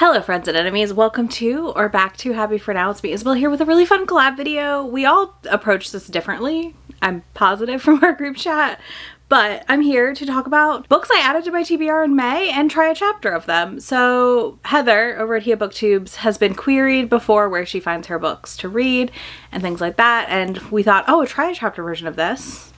Hello friends and enemies, welcome to or back to Happy For Now. It's me, Isabel, here with a really fun collab video. We all approach this differently, I'm positive, from our group chat, but I'm here to talk about books I added to my TBR in May and try a chapter of them. So Heather over at Hia Booktubes has been queried before where she finds her books to read and things like that, and we thought, oh, try a chapter version of this.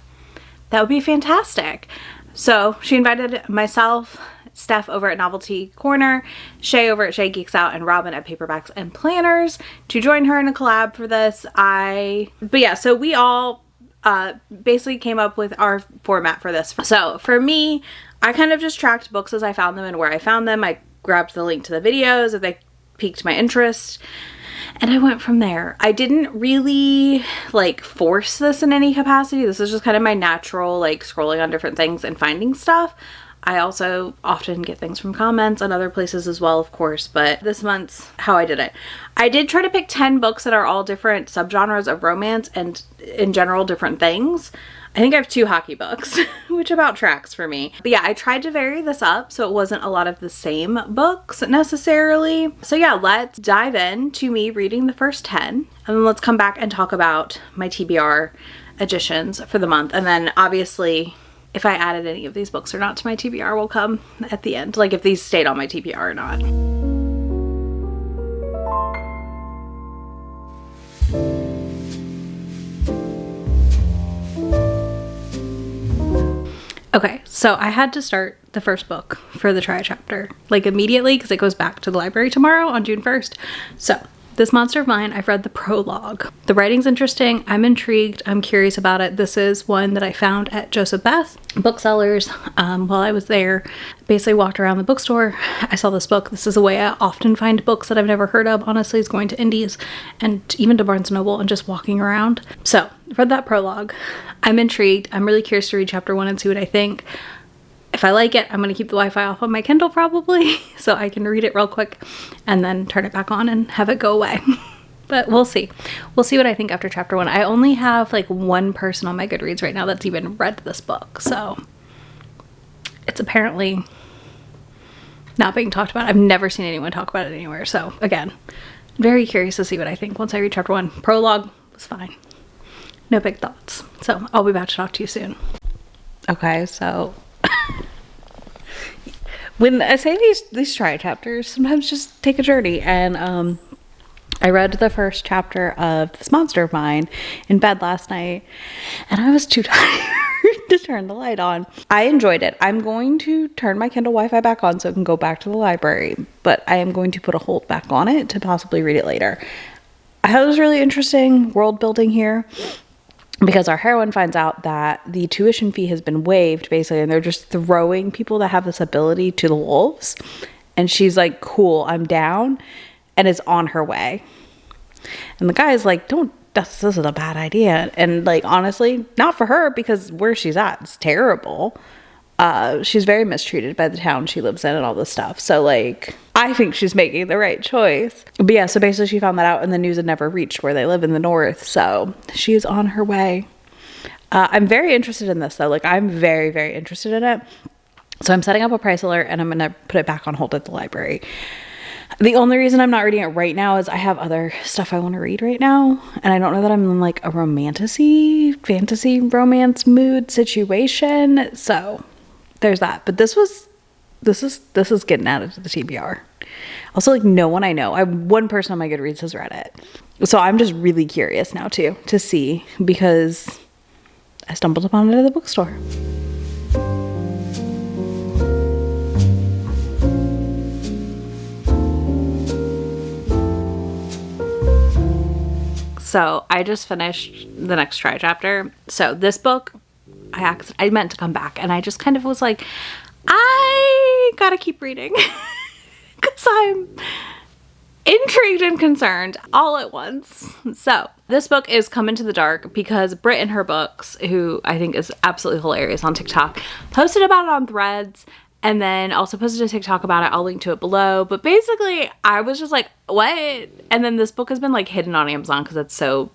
That would be fantastic. So she invited myself, Steph over at Novelty Corner, Shay over at Shay Geeks Out, and Robin at Paperbacks and Planners to join her in a collab for this. But yeah, so we all basically came up with our format for this. So for me, I kind of just tracked books as I found them and where I found them. I grabbed the link to the videos if they piqued my interest, and I went from there. I didn't really like force this in any capacity. This is just kind of my natural like scrolling on different things and finding stuff. I also often get things from comments and other places as well, of course, but this month's how I did it. I did try to pick 10 books that are all different subgenres of romance and in general different things. I think I have 2 hockey books, which about tracks for me. But yeah, I tried to vary this up so it wasn't a lot of the same books necessarily. So yeah, let's dive in to me reading the first 10, and then let's come back and talk about my TBR additions for the month. And then obviously, if I added any of these books or not to my TBR will come at the end, like if these stayed on my TBR or not. Okay, so I had to start the first book for the try chapter like immediately because it goes back to the library tomorrow on June 1st. So this monster of mine, I've read the prologue. The writing's interesting. I'm intrigued. I'm curious about it. This is one that I found at Joseph Beth Booksellers while I was there. Basically walked around the bookstore. I saw this book. This is a way I often find books that I've never heard of, honestly, is going to indies and even to Barnes & Noble and just walking around. So read that prologue. I'm intrigued. I'm really curious to read chapter 1 and see what I think. If I like it, I'm going to keep the Wi-Fi off on my Kindle probably so I can read it real quick and then turn it back on and have it go away. But we'll see. We'll see what I think after chapter 1. I only have like one person on my Goodreads right now that's even read this book, so it's apparently not being talked about. I've never seen anyone talk about it anywhere, so again, very curious to see what I think once I read chapter 1. Prologue was fine. No big thoughts. So I'll be back to talk to you soon. Okay, so when I say these try chapters, sometimes just take a journey, and I read the first chapter of this monster of mine in bed last night, and I was too tired to turn the light on. I enjoyed it. I'm going to turn my Kindle Wi-Fi back on so it can go back to the library, but I am going to put a hold back on it to possibly read it later. I thought it was really interesting world building here, because our heroine finds out that the tuition fee has been waived, basically, and they're just throwing people that have this ability to the wolves. And she's like, cool, I'm down, and is on her way. And the guy's like, this is a bad idea. And like, honestly, not for her, because where she's at is terrible. She's very mistreated by the town she lives in and all this stuff. So like, I think she's making the right choice. But yeah, so basically she found that out and the news had never reached where they live in the north. So she's on her way. I'm very interested in this though. Like, I'm very, very interested in it. So I'm setting up a price alert and I'm going to put it back on hold at the library. The only reason I'm not reading it right now is I have other stuff I want to read right now. And I don't know that I'm in like a fantasy romance mood situation. So there's that. But this is getting added to the TBR. Also, like, no one I know. One person on my Goodreads has read it. So I'm just really curious now too, to see, because I stumbled upon it at the bookstore. So I just finished the next try chapter. So this book, I meant to come back, and I just kind of was like, I gotta keep reading because I'm intrigued and concerned all at once. So this book is Cum Into the Dark because Britt in her books, who I think is absolutely hilarious on TikTok, posted about it on Threads and then also posted a TikTok about it. I'll link to it below. But basically I was just like, what? And then this book has been like hidden on Amazon because it's so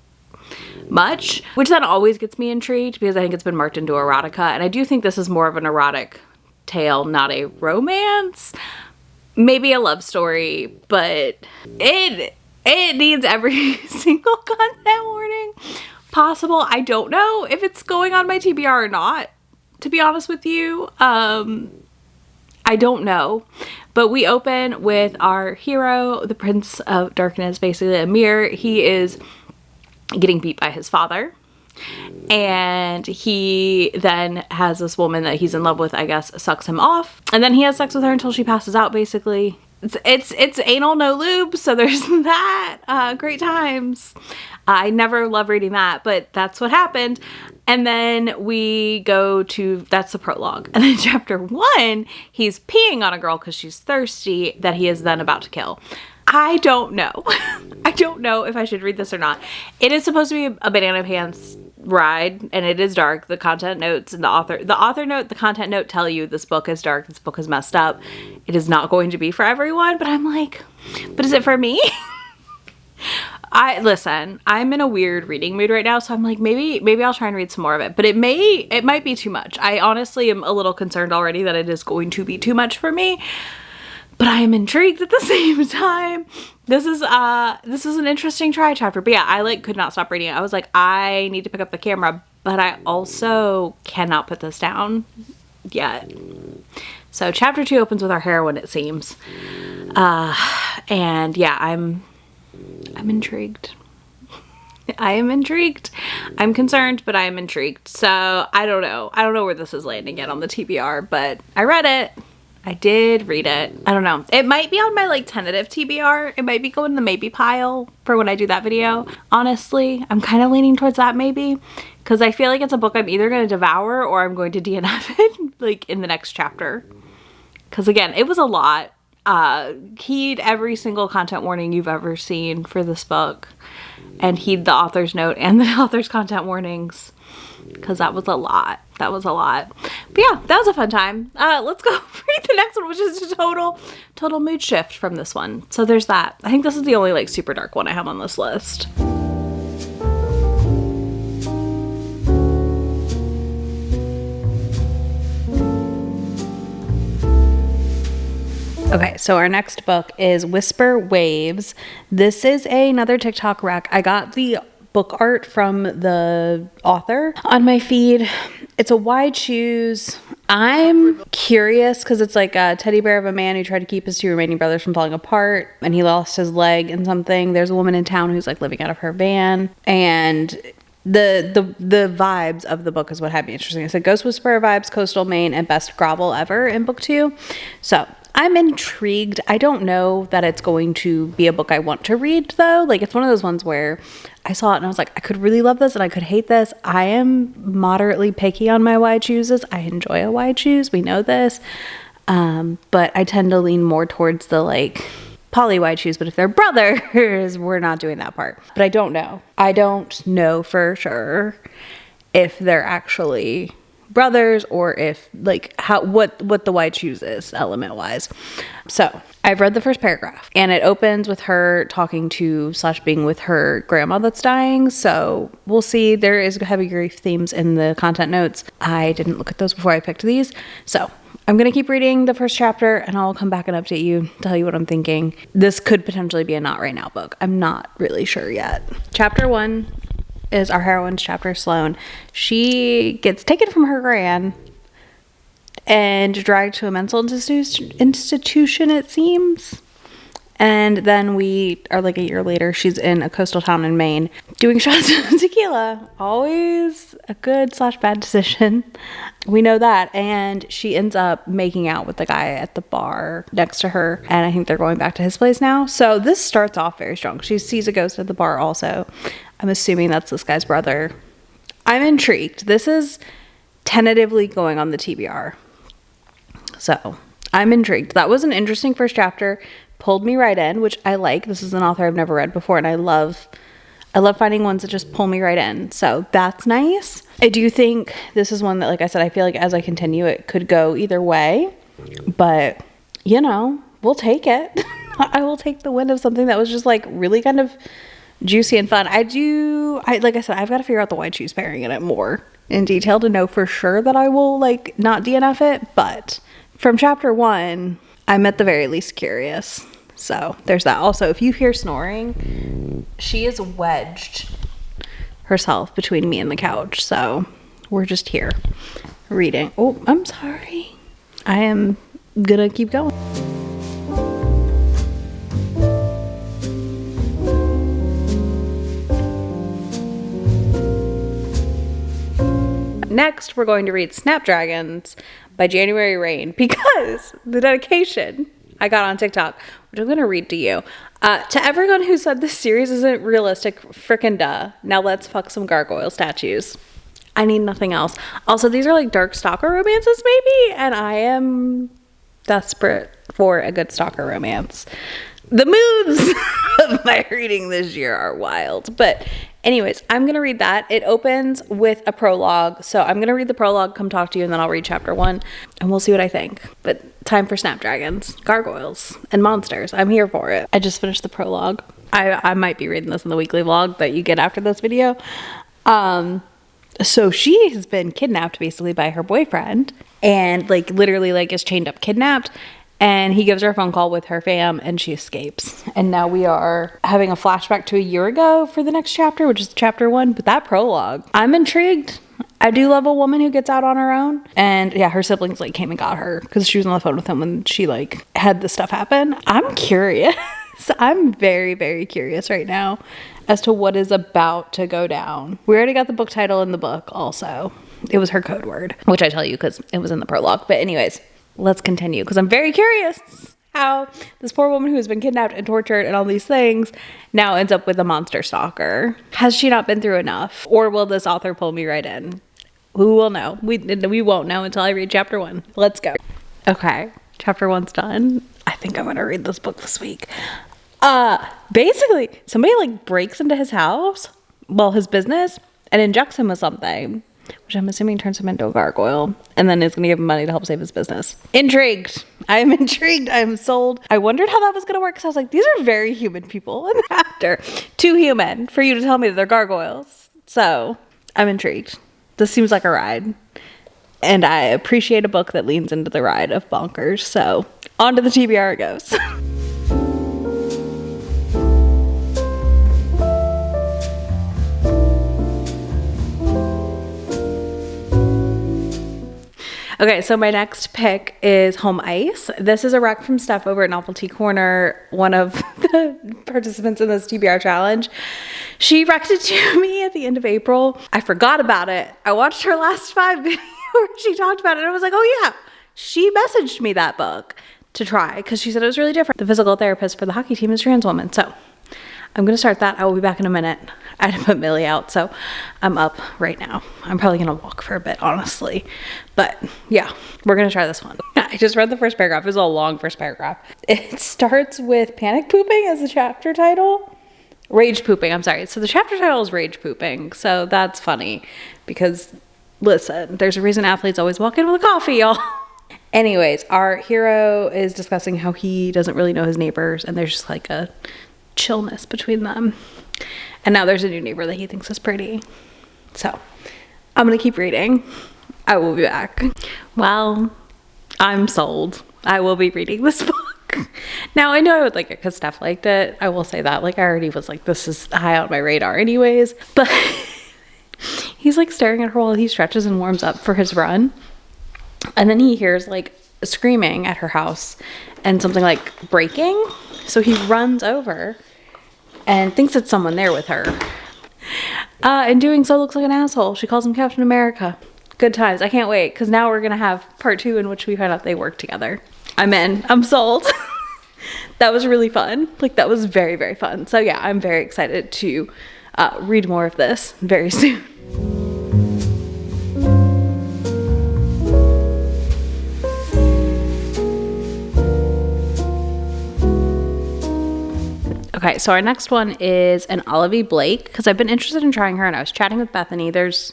much, which then always gets me intrigued because I think it's been marked into erotica, and I do think this is more of an erotic tale, not a romance. maybe a love story, but it needs every single content warning possible. I don't know if it's going on my TBR or not, to be honest with you. I don't know. But we open with our hero, the Prince of Darkness, basically Amir. He is getting beat by his father. And he then has this woman that he's in love with, I guess, sucks him off. And then he has sex with her until she passes out, basically. It's anal, no lube, so there's that. Great times. I never love reading that, but that's what happened. And then we go to, that's the prologue. And then chapter 1, he's peeing on a girl because she's thirsty that he is then about to kill. I don't know. I don't know if I should read this or not. It is supposed to be a banana pants ride, and it is dark. The content notes and the author note, the content note tell you this book is dark, this book is messed up. It is not going to be for everyone, but I'm like, but is it for me? Listen, I'm in a weird reading mood right now, so I'm like, maybe I'll try and read some more of it, but it might be too much. I honestly am a little concerned already that it is going to be too much for me. But I am intrigued at the same time. This is an interesting try chapter. But yeah, I could not stop reading it. I was like, I need to pick up the camera, but I also cannot put this down yet. So chapter 2 opens with our heroine, it seems. And yeah, I'm intrigued. I am intrigued. I'm concerned, but I am intrigued. So I don't know. I don't know where this is landing yet on the TBR, but I read it. I did read it. I don't know. It might be on my tentative TBR. It might be going in the maybe pile for when I do that video. Honestly, I'm kind of leaning towards that maybe, because I feel like it's a book I'm either going to devour or I'm going to DNF it in the next chapter. Because again, it was a lot. Heed every single content warning you've ever seen for this book, and heed the author's note and the author's content warnings, because that was a lot. That was a lot. But yeah, that was a fun time. Let's go read the next one, which is a total mood shift from this one. So there's that. I think this is the only super dark one I have on this list. Okay, so our next book is Whisper Waves. This is another TikTok rec. I got the book art from the author on my feed. It's a wide shoes. I'm curious because it's like a teddy bear of a man who tried to keep his 2 remaining brothers from falling apart, and he lost his leg in something. There's a woman in town who's living out of her van, and the vibes of the book is what had me interested. It said Ghost Whisperer vibes, coastal Maine, and best grovel ever in book 2. So I'm intrigued. I don't know that it's going to be a book I want to read though. It's one of those ones where I saw it and I was like, I could really love this and I could hate this. I am moderately picky on my wide shoes. I enjoy a wide shoes. We know this. But I tend to lean more towards the poly wide shoes. But if they're brothers, we're not doing that part. But I don't know. I don't know for sure if they're actually brothers or if what the wide shoes is element wise. So I've read the first paragraph and it opens with her talking to / being with her grandma that's dying. So we'll see. There is heavy grief themes in the content notes. I didn't look at those before I picked these. So I'm going to keep reading the first chapter and I'll come back and update you, tell you what I'm thinking. This could potentially be a not right now book. I'm not really sure yet. Chapter 1 is our heroine's chapter, Sloane. She gets taken from her gran and dragged to a mental institution, it seems. And then we are a year later, she's in a coastal town in Maine doing shots of tequila. Always a good / bad decision. We know that. And she ends up making out with the guy at the bar next to her. And I think they're going back to his place now. So this starts off very strong. She sees a ghost at the bar also. I'm assuming that's this guy's brother. I'm intrigued. This is tentatively going on the TBR. So I'm intrigued. That was an interesting first chapter. Pulled me right in, which I like. This is an author I've never read before, and I love finding ones that just pull me right in. So that's nice. I do think this is one that, like I said, I feel like as I continue, it could go either way. But, we'll take it. I will take the win of something that was just really kind of juicy and fun. Like I said, I've got to figure out the wide shoes pairing in it more in detail to know for sure that I will not DNF it. But from chapter 1, I'm at the very least curious. So there's that. Also, if you hear snoring, she is wedged herself between me and the couch. So we're just here reading. Oh, I'm sorry. I am gonna keep going. Next, we're going to read Snapdragons by January Rain because the dedication I got on TikTok, which I'm going to read to you. To everyone who said this series isn't realistic, frickin' duh. Now let's fuck some gargoyle statues. I need nothing else. Also, these are like dark stalker romances maybe, and I am desperate for a good stalker romance. The moods of my reading this year are wild. But anyways, I'm going to read that. It opens with a prologue. So I'm going to read the prologue, come talk to you, and then I'll read chapter 1. And we'll see what I think. But time for Snapdragons, gargoyles, and monsters. I'm here for it. I just finished the prologue. I might be reading this in the weekly vlog that you get after this video. So she has been kidnapped basically by her boyfriend. And like literally like is chained up kidnapped. And he gives her a phone call with her fam and she escapes. And now we are having a flashback to a year ago for the next chapter, which is chapter 1. But that prologue, I'm intrigued. I do love a woman who gets out on her own. And yeah, her siblings like came and got her because she was on the phone with him when she like had this stuff happen. I'm curious. I'm very, very curious right now as to what is about to go down. We already got the book title in the book also. It was her code word, which I tell you because it was in the prologue. But anyways, let's continue because I'm very curious how this poor woman who has been kidnapped and tortured and all these things now ends up with a monster stalker. Has she not been through enough? Or will this author pull me right in? Who will know? We won't know until I read chapter 1. Let's go. Okay, chapter 1's done. I think I'm going to read this book this week. Basically, somebody like breaks into his house, well, his business, and injects him with something, which I'm assuming turns him into a gargoyle, and then is going to give him money to help save his business. Intrigued. I am intrigued. I am sold. I wondered how that was going to work because I was like, these are very human people in the chapter. Too human for you to tell me that they're gargoyles. So I'm intrigued. This seems like a ride. And I appreciate a book that leans into the ride of bonkers. So on to the TBR it goes. Okay, so my next pick is Home Ice. This is a rec from Steph over at Novelty Corner, one of the participants in this TBR challenge. She recced it to me at the end of April. I forgot about it. I watched her last 5 videos where she talked about it, and I was like, oh yeah, she messaged me that book to try because she said it was really different. The physical therapist for the hockey team is a trans woman, so I'm going to start that. I will be back in a minute. I had to put Millie out, so I'm up right now. I'm probably going to walk for a bit, honestly. But yeah, we're going to try this one. I just read the first paragraph. It was a long first paragraph. It starts with panic pooping as the chapter title. Rage pooping, I'm sorry. So the chapter title is rage pooping. So that's funny because, listen, there's a reason athletes always walk in with a coffee, y'all. Anyways, our hero is discussing how he doesn't really know his neighbors and there's just like a chillness between them. And now there's a new neighbor that he thinks is pretty. So I'm going to keep reading. I will be back. Well, I'm sold. I will be reading this book. Now, I know I would like it because Steph liked it. I will say that. Like, I already was like, this is high on my radar anyways. But he's like staring at her while he stretches and warms up for his run. And then he hears like screaming at her house and something like breaking. So he runs over and thinks it's someone there with her. In doing so, looks like an asshole. She calls him Captain America. Good times. I can't wait because now we're going to have part 2 in which we find out they work together. I'm in. I'm sold. That was really fun. Like, that was very, very fun. So yeah, I'm very excited to read more of this very soon. Okay, so our next one is an Olivia Blake because I've been interested in trying her and I was chatting with Bethany. There's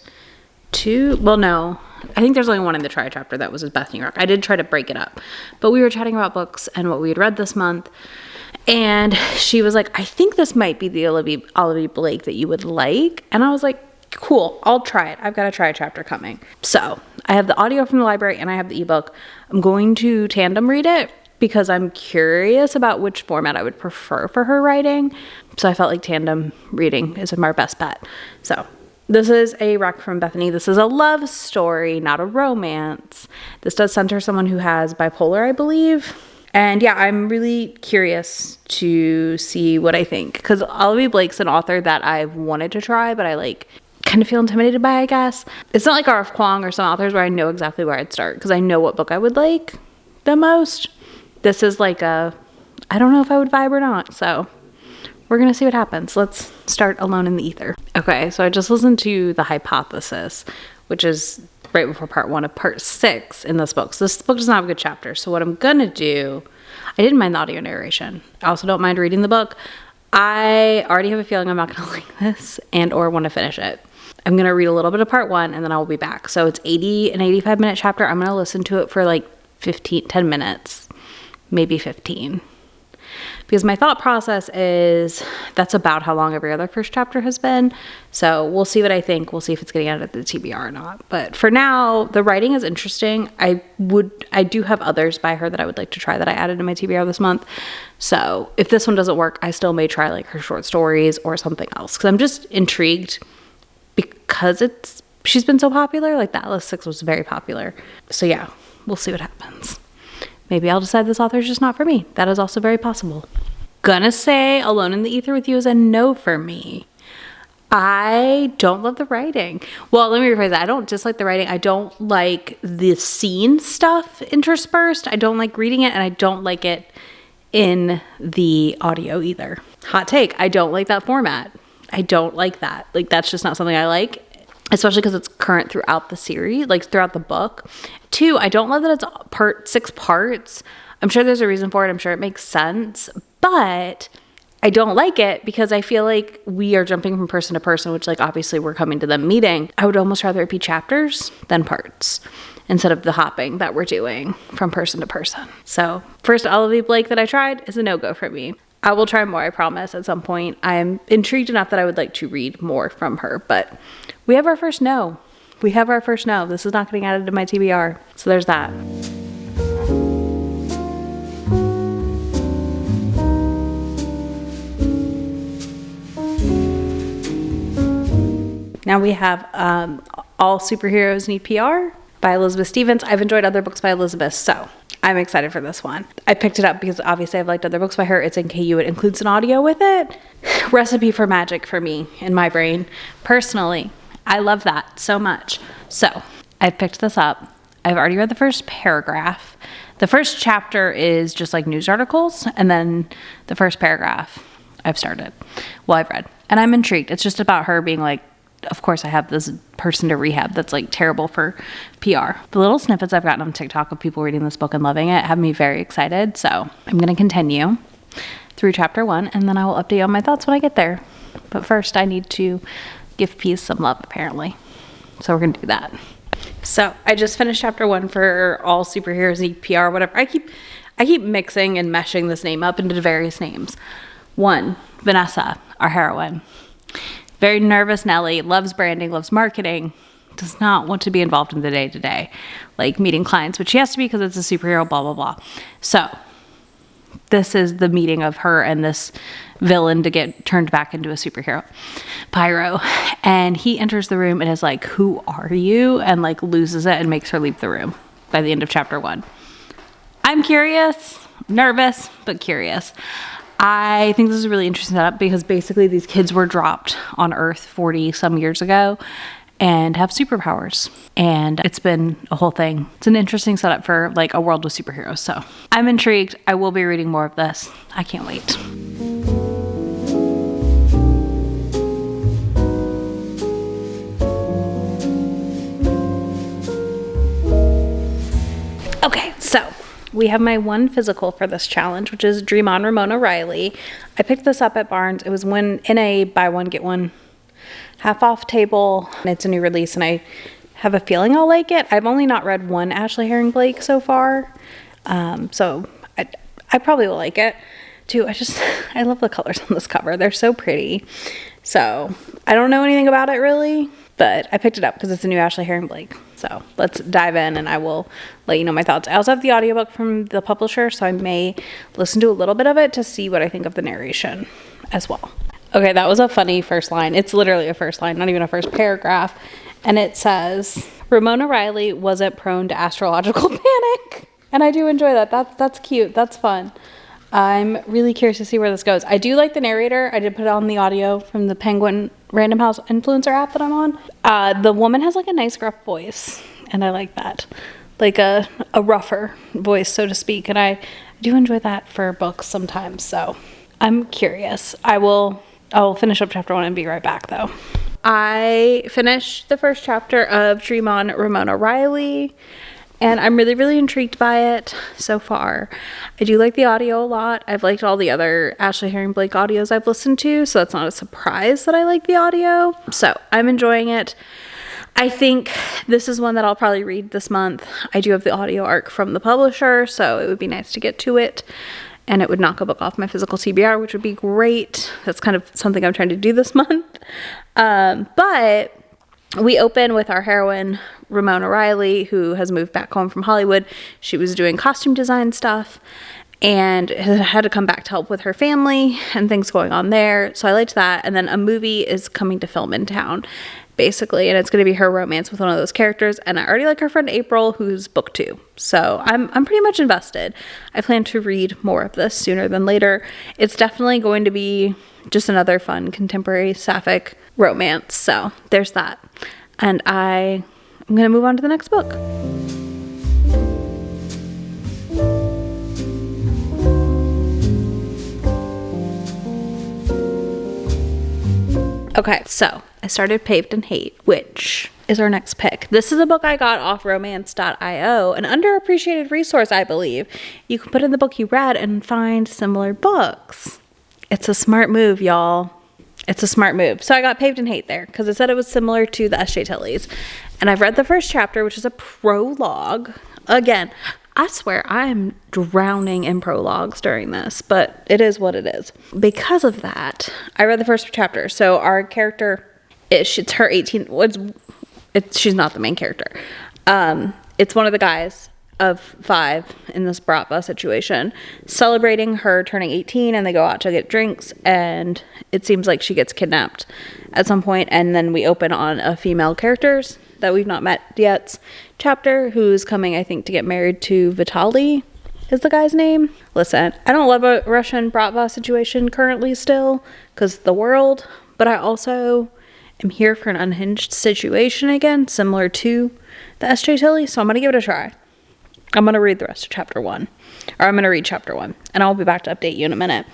2, well no, I think there's only one in the try chapter that was with Bethany Rock. I did try to break it up, but we were chatting about books and what we had read this month. And she was like, I think this might be the Olivia Blake that you would like. And I was like, cool, I'll try it. I've got a try chapter coming. So I have the audio from the library and I have the ebook. I'm going to tandem read it because I'm curious about which format I would prefer for her writing. So I felt like tandem reading is my best bet. So this is a Rock from Bethany. This is a love story, not a romance. This does center someone who has bipolar, I believe. And yeah, I'm really curious to see what I think, because Olivia Blake's an author that I've wanted to try, but I like kind of feel intimidated by, I guess. It's not like R.F. Kuang or some authors where I know exactly where I'd start, because I know what book I would like the most. This is like I don't know if I would vibe or not, so we're gonna see what happens. Let's start Alone in the Ether. Okay, so I just listened to The Hypothesis, which is right before part 1 of part 6 in this book. So this book does not have a good chapter. So what I'm gonna do, I didn't mind the audio narration. I also don't mind reading the book. I already have a feeling I'm not gonna like this or want to finish it. I'm gonna read a little bit of part 1 and then I will be back. So it's an 85 minute chapter. I'm gonna listen to it for like 10 minutes, maybe 15. Because my thought process is that's about how long every other first chapter has been. So we'll see what I think. We'll see if it's getting added to the TBR or not. But for now, the writing is interesting. I do have others by her that I would like to try that I added to my TBR this month. So if this one doesn't work, I still may try like her short stories or something else. Because I'm just intrigued because she's been so popular. Like that Atlas 6 was very popular. So yeah, we'll see what happens. Maybe I'll decide this author is just not for me. That is also very possible. Gonna say Alone in the Ether with You is a no for me. I don't love the writing. Well, let me rephrase that. I don't dislike the writing. I don't like the scene stuff interspersed. I don't like reading it, and I don't like it in the audio either. Hot take. I don't like that format. I don't like that. Like, that's just not something I like. Especially because it's current throughout the series, like throughout the book. 2, I don't love that it's 6 parts. I'm sure there's a reason for it. I'm sure it makes sense. But I don't like it because I feel like we are jumping from person to person, which like obviously we're coming to them meeting. I would almost rather it be chapters than parts instead of the hopping that we're doing from person to person. So first Olivia Blake that I tried is a no-go for me. I will try more, I promise, at some point. I am intrigued enough that I would like to read more from her, but we have our first no. We have our first no. This is not getting added to my TBR. So there's that. Now we have All Superheroes Need PR by Elizabeth Stevens. I've enjoyed other books by Elizabeth, so I'm excited for this one. I picked it up because obviously I've liked other books by her. It's in KU. It includes an audio with it. Recipe for magic for me in my brain. Personally, I love that so much. So I've picked this up. I've already read the first paragraph. The first chapter is just like news articles. And then the first paragraph I've started. Well, I've read. And I'm intrigued. It's just about her being like, of course I have this person to rehab that's like terrible for PR. The little snippets I've gotten on TikTok of people reading this book and loving it have me very excited. So I'm going to continue through chapter 1 and then I will update on my thoughts when I get there. But first I need to give peace some love apparently. So we're going to do that. So I just finished chapter 1 for All Superheroes Need PR, whatever. I keep mixing and meshing this name up into various names. 1, Vanessa, our heroine. Very nervous Nellie, loves branding, loves marketing, does not want to be involved in the day-to-day, like meeting clients, which she has to be because it's a superhero, blah, blah, blah. So this is the meeting of her and this villain to get turned back into a superhero, Pyro. And he enters the room and is like, who are you? And like loses it and makes her leave the room by the end of chapter 1. I'm curious, nervous, but curious. I think this is a really interesting setup because basically these kids were dropped on Earth 40 some years ago and have superpowers. And it's been a whole thing. It's an interesting setup for like a world with superheroes. So I'm intrigued. I will be reading more of this. I can't wait. Okay, so we have my one physical for this challenge, which is Dream On Ramona Riley. I picked this up at Barnes. It was in a buy one, get one half off table. And it's a new release and I have a feeling I'll like it. I've only not read one Ashley Herring Blake so far. So I probably will like it too. I love the colors on this cover. They're so pretty. So I don't know anything about it really, but I picked it up because it's a new Ashley Herring Blake. So let's dive in and I will let you know my thoughts. I also have the audiobook from the publisher, so I may listen to a little bit of it to see what I think of the narration as well. Okay, that was a funny first line. It's literally a first line, not even a first paragraph. And it says, Ramona Riley wasn't prone to astrological panic. And I do enjoy that. That's cute. That's fun. I'm really curious to see where this goes. I do like the narrator. I did put on the audio from the Penguin Random House Influencer app that I'm on. The woman has like a nice gruff voice, and I like that. Like a rougher voice, so to speak. And I do enjoy that for books sometimes. So I'm curious. I'll finish up chapter 1 and be right back though. I finished the first chapter of Dream On Ramona Riley. And I'm really, really intrigued by it so far. I do like the audio a lot. I've liked all the other Ashley Herring Blake audios I've listened to, so that's not a surprise that I like the audio. So I'm enjoying it. I think this is one that I'll probably read this month. I do have the audio arc from the publisher, so it would be nice to get to it. And it would knock a book off my physical TBR, which would be great. That's kind of something I'm trying to do this month. But we open with our heroine, Ramona Riley, who has moved back home from Hollywood. She was doing costume design stuff and had to come back to help with her family and things going on there. So I liked that. And then a movie is coming to film in town, basically, and it's going to be her romance with one of those characters. And I already like her friend April, who's book 2. So I'm pretty much invested. I plan to read more of this sooner than later. It's definitely going to be just another fun contemporary sapphic romance. So there's that. And I'm going to move on to the next book. Okay, so I started Paved in Hate, which is our next pick. This is a book I got off romance.io, an underappreciated resource, I believe. You can put in the book you read and find similar books. It's a smart move, y'all. It's a smart move. So I got Paved in Hate there because it said it was similar to the S.J. Tilley's. And I've read the first chapter, which is a prologue. Again, I swear I am drowning in prologues during this, but it is what it is. Because of that, I read the first chapter. So our character, it's her 18, she's not the main character. It's one of the guys of 5 in this brat bus situation celebrating her turning 18, and they go out to get drinks, and it seems like she gets kidnapped at some point, and then we open on a female characters that we've not met yet chapter who's coming, I think, to get married to Vitaly is the guy's name. Listen, I don't love a Russian brat bus situation currently still because the world, but I also am here for an unhinged situation again, similar to the S.J. Tilley, so I'm going to give it a try. I'm going to read the rest of chapter 1. Or I'm going to read chapter 1. And I'll be back to update you in a minute.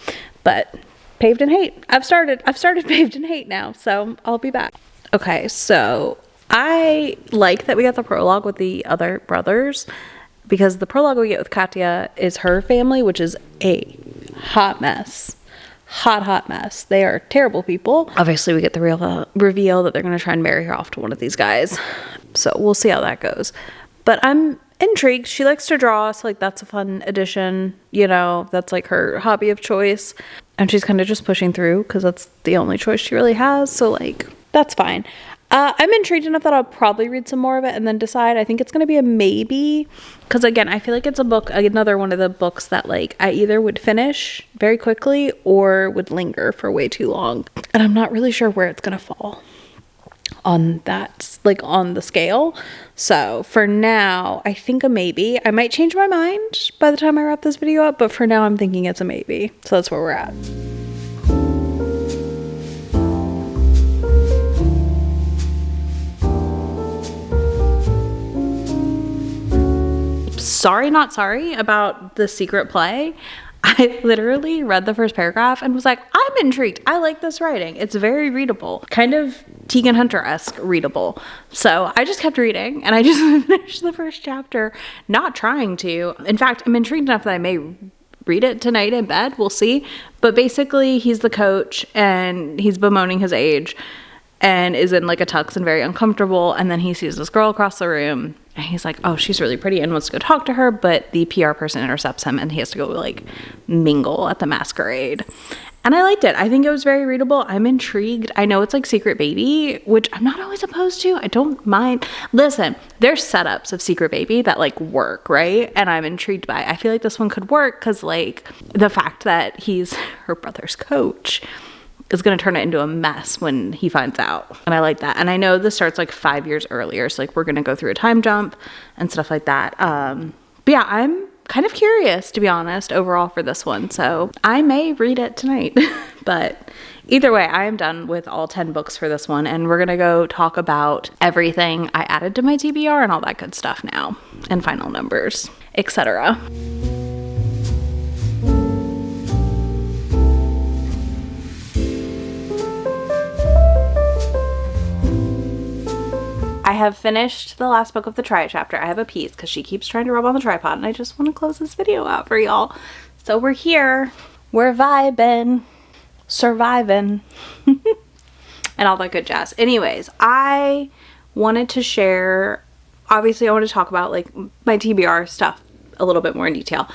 But Paved in Hate. I've started Paved in Hate now. So I'll be back. Okay, so I like that we got the prologue with the other brothers. Because the prologue we get with Katya is her family, which is a hot mess. Hot mess. They are terrible people. Obviously, we get the real reveal that they're going to try and marry her off to one of these guys. So we'll see how that goes. But I'm intrigued. She likes to draw, so like that's a fun addition. You know, that's like her hobby of choice. And she's kind of just pushing through because that's the only choice she really has. So like, that's fine. I'm intrigued enough that I'll probably read some more of it and then decide. I think it's going to be a maybe. Because again, I feel like it's a book, another one of the books that like I either would finish very quickly or would linger for way too long. And I'm not really sure where it's going to fall on that, like on the scale. So for now, I think a maybe. I might change my mind by the time I wrap this video up, but for now I'm thinking it's a maybe. So that's where we're at. Sorry, not sorry about The Secret Play. I literally read the first paragraph and was like, I'm intrigued. I like this writing. It's very readable. Kind of Tegan Hunter-esque readable. So I just kept reading and I just finished the first chapter, not trying to. In fact, I'm intrigued enough that I may read it tonight in bed. We'll see. But basically, he's the coach and he's bemoaning his age and is in like a tux and very uncomfortable. And then he sees this girl across the room and he's like, oh, she's really pretty, and wants to go talk to her. But the PR person intercepts him and he has to go like mingle at the masquerade. And I liked it. I think it was very readable. I'm intrigued. I know it's like Secret Baby, which I'm not always opposed to. I don't mind. Listen, there's setups of Secret Baby that like work, right? And I'm intrigued by it. I feel like this one could work because like the fact that he's her brother's coach is going to turn it into a mess when he finds out. And I like that. And I know this starts like 5 years earlier. So like we're going to go through a time jump and stuff like that. But yeah, I'm kind of curious, to be honest, overall for this one. So I may read it tonight. But either way, I am done with all 10 books for this one. And we're going to go talk about everything I added to my TBR and all that good stuff now. And final numbers, etc. I have finished the last book of the Try It chapter. I have a piece because she keeps trying to rub on the tripod and I just want to close this video out for y'all. So we're here. We're vibing. Surviving. And all that good jazz. Anyways, I wanted to share, obviously I want to talk about like my TBR stuff a little bit more in detail.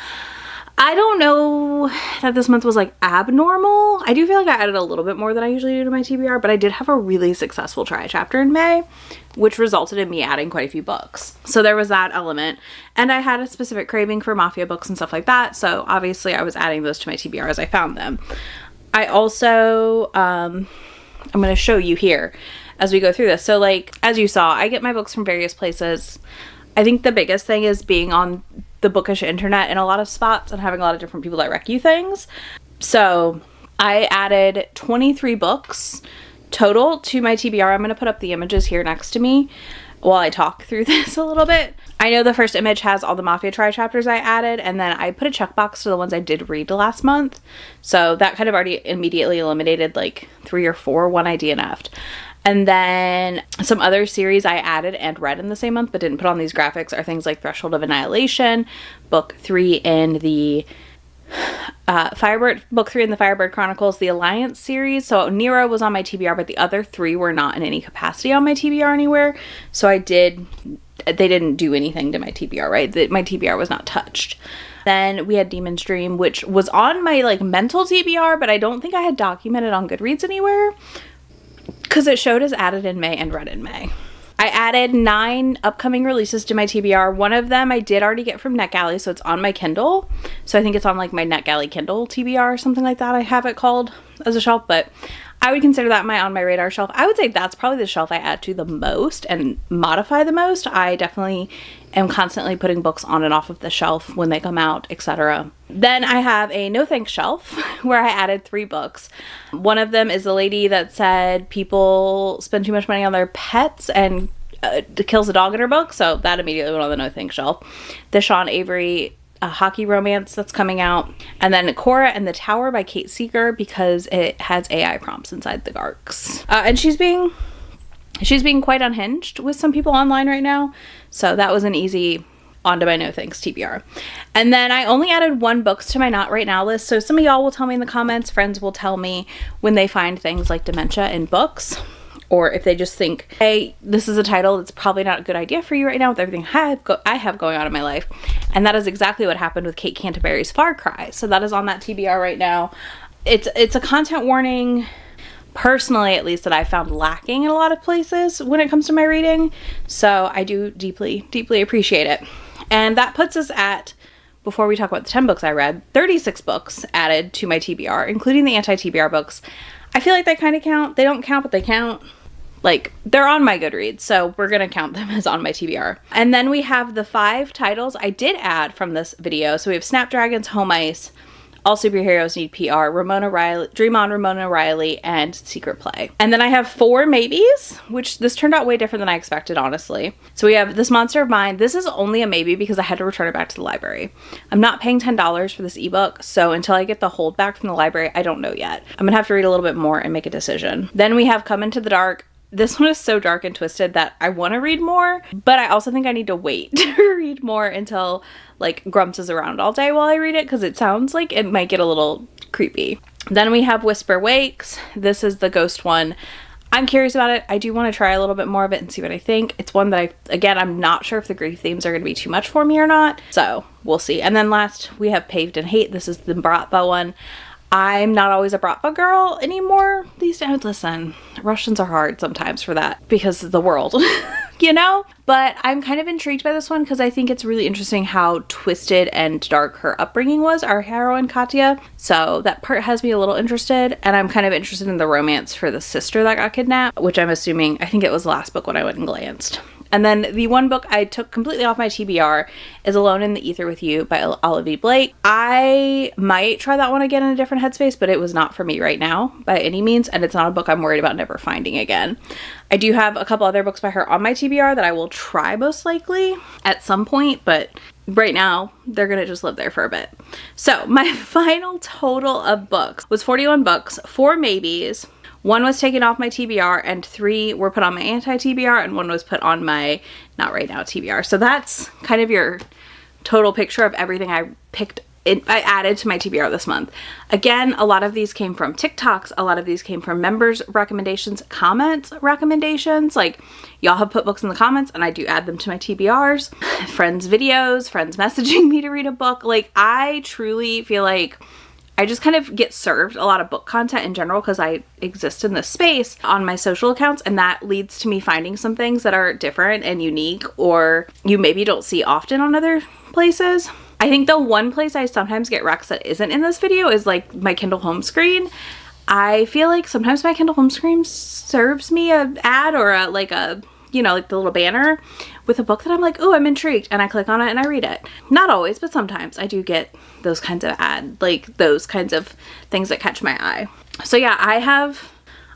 I don't know that this month was like abnormal. I do feel like I added a little bit more than I usually do to my TBR, but I did have a really successful Try It chapter in May, which resulted in me adding quite a few books. So there was that element. And I had a specific craving for mafia books and stuff like that. So obviously I was adding those to my TBR as I found them. I also, I'm going to show you here as we go through this. So like, as you saw, I get my books from various places. I think the biggest thing is being on the bookish internet in a lot of spots and having a lot of different people that rec you things. So I added 23 books total to my TBR. I'm going to put up the images here next to me while I talk through this a little bit. I know the first image has all the Mafia Try chapters I added, and then I put a checkbox to the ones I did read last month. So that kind of already immediately eliminated like 3 or 4, one I DNF'd. And then some other series I added and read in the same month but didn't put on these graphics are things like Threshold of Annihilation, book 3 in the Firebird Chronicles, the Alliance series. So Nero was on my TBR, but the other 3 were not in any capacity on my TBR anywhere. So they didn't do anything to my TBR, right? My TBR was not touched. Then we had Demon's Dream, which was on my like mental TBR, but I don't think I had documented on Goodreads anywhere, because it showed as added in May and read in May. I added 9 upcoming releases to my TBR. One of them I did already get from NetGalley, so it's on my Kindle. So I think it's on like my NetGalley Kindle TBR or something like that I have it called as a shelf, but I would consider that my on my radar shelf. I would say that's probably the shelf I add to the most and modify the most. I definitely am constantly putting books on and off of the shelf when they come out, etc. Then I have a no thanks shelf where I added 3 books. One of them is the lady that said people spend too much money on their pets and kills a dog in her book. So that immediately went on the no thanks shelf. The Sean Avery hockey romance that's coming out. And then Cora and the Tower by Kate Seeger, because it has AI prompts inside the ARCs. And she's being quite unhinged with some people online right now. So that was an easy onto my no thanks TBR. And then I only added 1 books to my not right now list. So some of y'all will tell me in the comments, friends will tell me when they find things like dementia in books, or if they just think, hey, this is a title that's probably not a good idea for you right now with everything I have going on in my life. And that is exactly what happened with Kate Canterbury's Far Cry. So that is on that TBR right now. It's a content warning, personally at least, that I found lacking in a lot of places when it comes to my reading. So I do deeply, deeply appreciate it. And that puts us at, before we talk about the 10 books I read, 36 books added to my TBR, including the anti-TBR books. I feel like they kind of count. They don't count, but they count. Like, they're on my Goodreads, so we're going to count them as on my TBR. And then we have the 5 titles I did add from this video. So we have Snapdragons, Home Ice, All Superheroes Need PR, Ramona Riley, Dream On Ramona Riley, and Secret Play. And then I have 4 maybes, which this turned out way different than I expected, honestly. So we have This Monster of Mine. This is only a maybe because I had to return it back to the library. I'm not paying $10 for this ebook, so until I get the hold back from the library, I don't know yet. I'm gonna have to read a little bit more and make a decision. Then we have Come Into the Dark. This one is so dark and twisted that I want to read more, but I also think I need to wait to read more until like Grumps is around all day while I read it, because it sounds like it might get a little creepy. Then we have Whisper Wakes. This is the ghost one. I'm curious about it. I do want to try a little bit more of it and see what I think. It's one that I'm not sure if the grief themes are going to be too much for me or not, so we'll see. And then last we have Paved in Hate. This is the Baratba one. I'm not always a bratva girl anymore these days. Listen, Russians are hard sometimes for that because of the world, you know? But I'm kind of intrigued by this one because I think it's really interesting how twisted and dark her upbringing was, our heroine Katya. So that part has me a little interested, and I'm kind of interested in the romance for the sister that got kidnapped, which I'm assuming, I think it was the last book when I went and glanced. And then the one book I took completely off my TBR is Alone in the Ether with You by Olivia Blake. I might try that one again in a different headspace, but it was not for me right now by any means, and it's not a book I'm worried about never finding again. I do have a couple other books by her on my TBR that I will try most likely at some point, but right now they're gonna just live there for a bit. So my final total of books was 41 books, 4 maybes. 1 was taken off my TBR and 3 were put on my anti-TBR and 1 was put on my not right now TBR. So that's kind of your total picture of everything I picked. I added to my TBR this month. Again, a lot of these came from TikToks. A lot of these came from members' recommendations, comments recommendations. Like, y'all have put books in the comments and I do add them to my TBRs. Friends' videos, friends messaging me to read a book. Like, I truly feel like I just kind of get served a lot of book content in general because I exist in this space on my social accounts, and that leads to me finding some things that are different and unique or you maybe don't see often on other places. I think the one place I sometimes get recs that isn't in this video is like my Kindle home screen. I feel like sometimes my Kindle home screen serves me an ad or like you know, like the little banner with a book that I'm like, oh, I'm intrigued, and I click on it and I read it. Not always, but sometimes I do get those kinds of like those kinds of things that catch my eye. So yeah, I have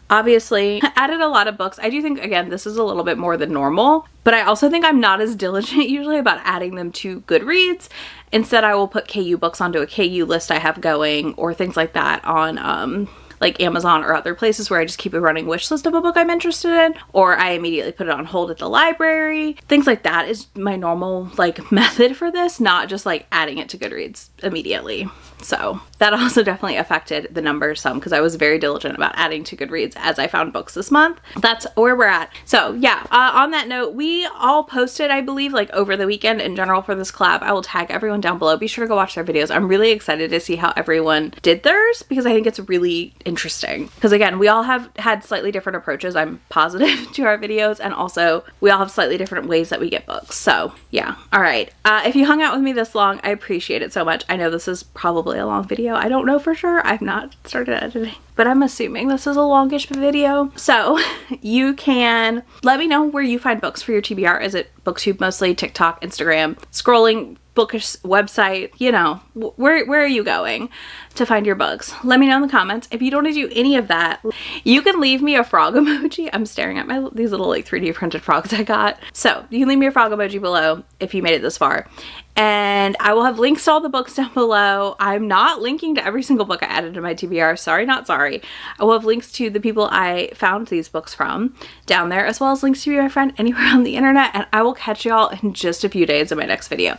obviously added a lot of books. I do think, again, this is a little bit more than normal, but I also think I'm not as diligent usually about adding them to Goodreads. Instead, I will put KU books onto a KU list I have going or things like that on like Amazon or other places where I just keep a running wish list of a book I'm interested in, or I immediately put it on hold at the library. Things like that is my normal like method for this, not just like adding it to Goodreads immediately. So that also definitely affected the numbers some because I was very diligent about adding to Goodreads as I found books this month. That's where we're at. So yeah, on that note, we all posted, I believe, like over the weekend in general for this collab. I will tag everyone down below. Be sure to go watch their videos. I'm really excited to see how everyone did theirs because I think it's really interesting. Because again, we all have had slightly different approaches, I'm positive, to our videos, and also we all have slightly different ways that we get books. So yeah, all right. If you hung out with me this long, I appreciate it so much. I know this is probably a long video. I don't know for sure. I've not started editing, but I'm assuming this is a longish video. So you can let me know where you find books for your TBR. Is it BookTube mostly, TikTok, Instagram, scrolling, bookish website, you know, where are you going to find your books? Let me know in the comments. If you don't want to do any of that, you can leave me a frog emoji. I'm staring at these little like 3D printed frogs I got. So you can leave me a frog emoji below if you made it this far. And I will have links to all the books down below. I'm not linking to every single book I added to my TBR. Sorry, not sorry. I will have links to the people I found these books from down there, as well as links to my friend anywhere on the internet. And I will catch y'all in just a few days in my next video.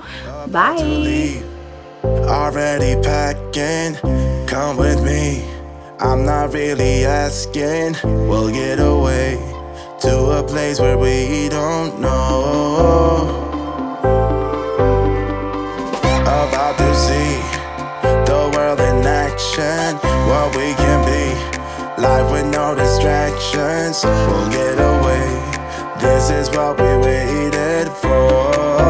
Bye. Already packing, come with me. I'm not really asking. We'll get away to a place where we don't know. About to see the world in action, what we can be, life with no distractions. We'll get away, this is what we waited for.